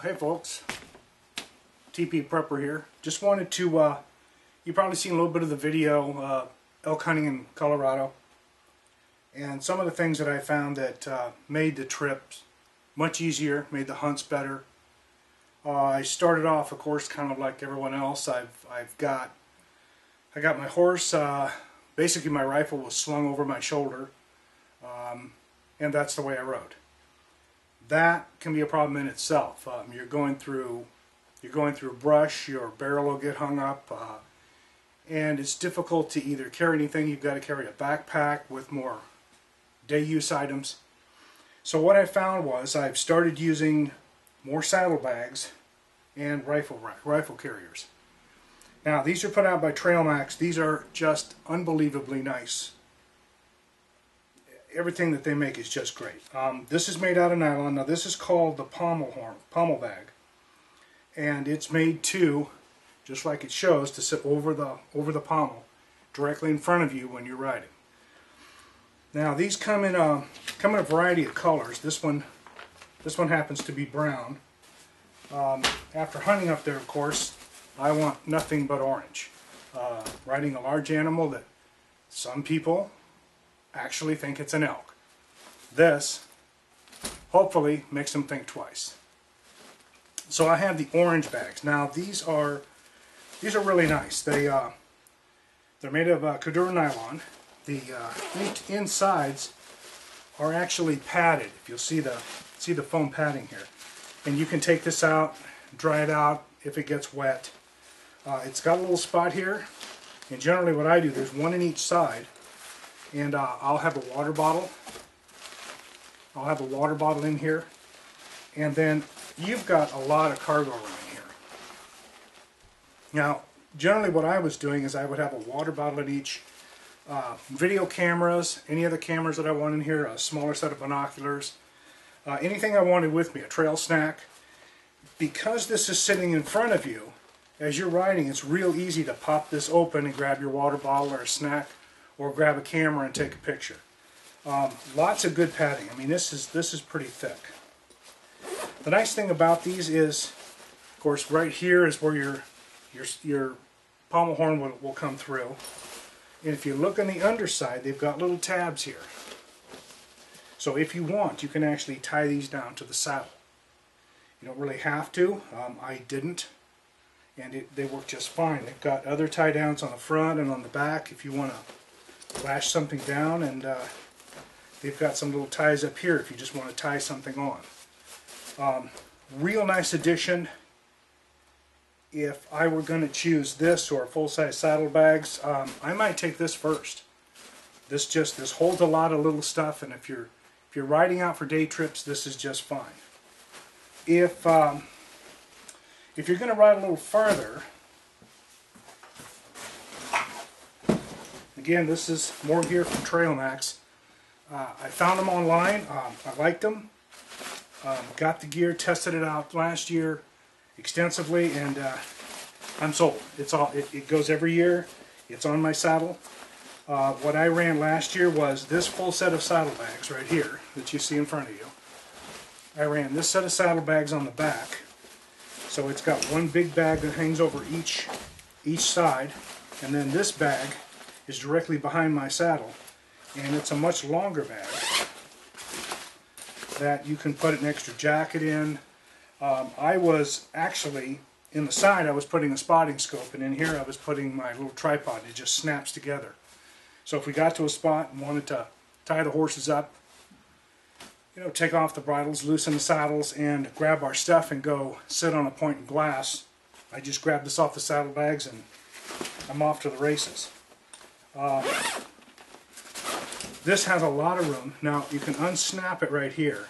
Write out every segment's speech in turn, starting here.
Hey folks, TP Prepper here. Just wanted to, you've probably seen a little bit of the video, elk hunting in Colorado, and some of the things that I found that made the trips much easier, made the hunts better. I started off, of course, kind of like everyone else. I got my horse. Basically, my rifle was slung over my shoulder, and that's the way I rode. That can be a problem in itself. You're going through brush, your barrel will get hung up, and it's difficult to either carry anything. You've got to carry a backpack with more day use items. So what I found was I've started using more saddlebags and rifle carriers. Now these are put out by TrailMax. These are just unbelievably nice. Everything that they make is just great. This is made out of nylon. Now this is called the pommel bag, and it's made to, just like it shows, to sit over the pommel, directly in front of you when you're riding. Now these come in a variety of colors. This one happens to be brown. After hunting up there, of course, I want nothing but orange. Riding a large animal that some people actually think it's an elk. This hopefully makes them think twice. So I have the orange bags. Now these are really nice. They're made of Cordura nylon. The insides are actually padded. If you'll see the foam padding here, and you can take this out, dry it out if it gets wet. It's got a little spot here, and generally what I do, there's one in each side. And I'll have a water bottle. I'll have a water bottle in here, and then you've got a lot of cargo room in here. Now, generally what I was doing is I would have a water bottle in each. Video cameras, any other cameras that I want in here, a smaller set of binoculars, anything I wanted with me, a trail snack. Because this is sitting in front of you, as you're riding, it's real easy to pop this open and grab your water bottle or a snack, or grab a camera and take a picture. Lots of good padding. I mean, this is pretty thick. The nice thing about these is, of course, right here is where your pommel horn will come through. And if you look on the underside, they've got little tabs here. So if you want, you can actually tie these down to the saddle. You don't really have to. I didn't. And they work just fine. They've got other tie downs on the front and on the back if you want to lash something down, and they've got some little ties up here if you just want to tie something on. Real nice addition. If I were going to choose this or full-size saddlebags, I might take this first. This holds a lot of little stuff, and if you're riding out for day trips, this is just fine. If you're going to ride a little farther, again, this is more gear from TrailMax. I found them online. I liked them. Got the gear, tested it out last year extensively, and I'm sold. It goes every year. It's on my saddle. What I ran last year was this full set of saddlebags right here that you see in front of you. I ran this set of saddlebags on the back. So it's got one big bag that hangs over each side, and then this bag is directly behind my saddle, and it's a much longer bag that you can put an extra jacket in. I was actually, in the side I was putting a spotting scope, and in here I was putting my little tripod. It just snaps together. So if we got to a spot and wanted to tie the horses up, take off the bridles, loosen the saddles, and grab our stuff and go sit on a point in glass, I just grab this off the saddlebags and I'm off to the races. This has a lot of room. Now you can unsnap it right here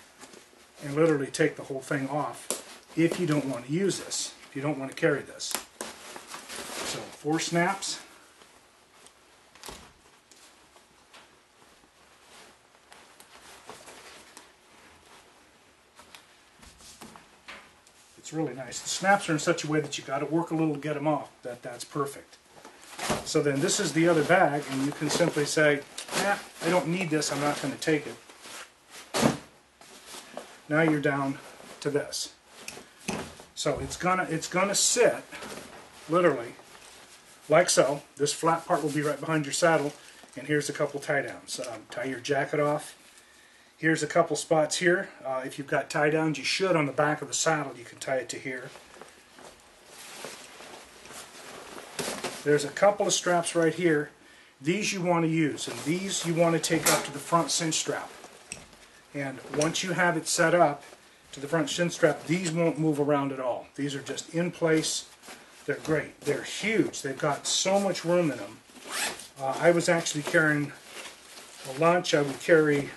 and literally take the whole thing off if you don't want to use this, if you don't want to carry this. So 4 snaps. It's really nice. The snaps are in such a way that you got to work a little to get them off. That's perfect. So then this is the other bag, and you can simply say, I don't need this, I'm not going to take it. Now you're down to this. So it's gonna sit literally like so. This flat part will be right behind your saddle, and here's a couple tie downs. Tie your jacket off. Here's a couple spots here. If you've got tie downs, you should on the back of the saddle. You can tie it to here. There's a couple of straps right here. These you want to use, and these you want to take up to the front cinch strap. And once you have it set up to the front cinch strap, these won't move around at all. These are just in place. They're great. They're huge. They've got so much room in them. I was actually carrying a lunch. I'd carry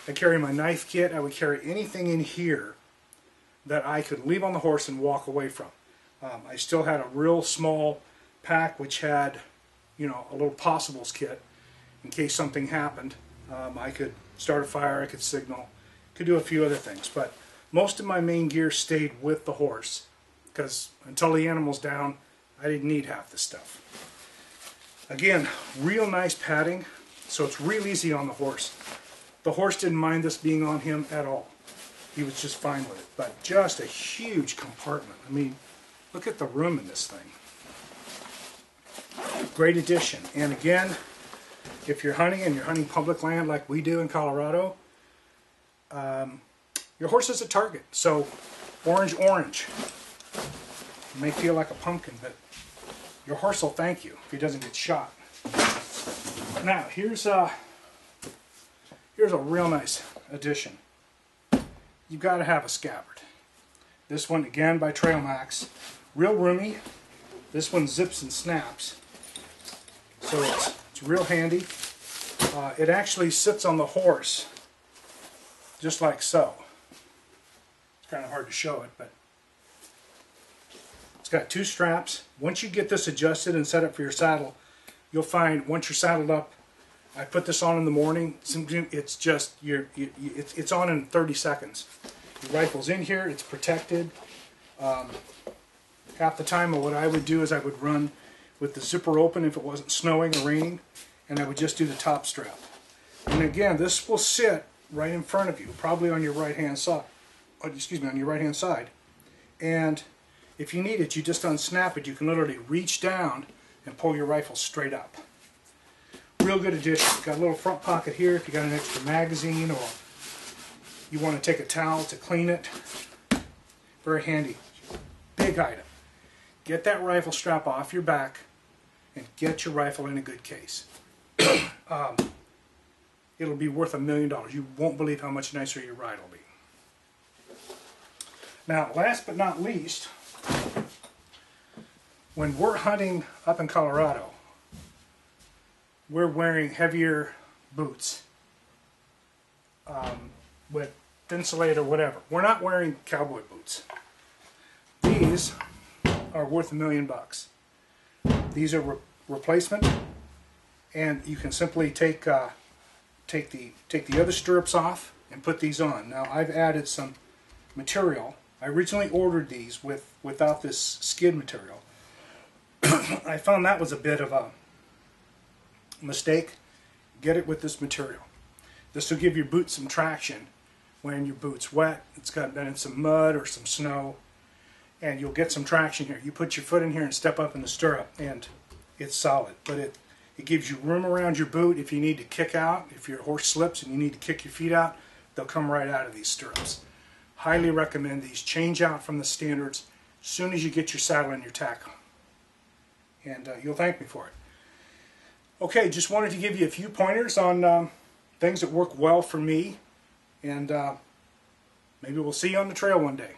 my knife kit. I would carry anything in here that I could leave on the horse and walk away from. I still had a real small pack which had, you know, a little possibles kit in case something happened. I could start a fire, I could signal, could do a few other things, but most of my main gear stayed with the horse because until the animal's down, I didn't need half this stuff. Again, real nice padding, so it's real easy on the horse. The horse didn't mind this being on him at all. He was just fine with it, but just a huge compartment. I mean, look at the room in this thing. Great addition. And again, if you're hunting and you're hunting public land like we do in Colorado, your horse is a target. So orange. You may feel like a pumpkin, but your horse will thank you if he doesn't get shot. Now here's a real nice addition. You've got to have a scabbard. This one again by Trail Max, real roomy. This one zips and snaps, so it's real handy. It actually sits on the horse just like so. It's kind of hard to show it, but it's got two straps. Once you get this adjusted and set up for your saddle, you'll find once you're saddled up, I put this on in the morning. It's just it's on in 30 seconds. Your rifle's in here. It's protected. Half the time, what I would do is I would run with the zipper open if it wasn't snowing or raining, and I would just do the top strap. And again, this will sit right in front of you, probably on your right hand side. Excuse me, on your right hand side. And if you need it, you just unsnap it. You can literally reach down and pull your rifle straight up. Real good addition. Got a little front pocket here if you got an extra magazine or you want to take a towel to clean it. Very handy. Big item. Get that rifle strap off your back and get your rifle in a good case. It'll be worth $1 million. You won't believe how much nicer your ride will be. Now, last but not least, when we're hunting up in Colorado, we're wearing heavier boots with Thinsulate or whatever. We're not wearing cowboy boots. These are worth $1 million. These are replacement, and you can simply take the other stirrups off and put these on. Now I've added some material. I originally ordered these without this skid material. I found that was a bit of a mistake. Get it with this material. This will give your boots some traction when your boot's wet. It's got been in some mud or some snow, and you'll get some traction here. You put your foot in here and step up in the stirrup, and it's solid. But it gives you room around your boot if you need to kick out. If your horse slips and you need to kick your feet out, they'll come right out of these stirrups. Highly recommend these. Change out from the standards as soon as you get your saddle and your tack on. And you'll thank me for it. Okay, just wanted to give you a few pointers on things that work well for me. And maybe we'll see you on the trail one day.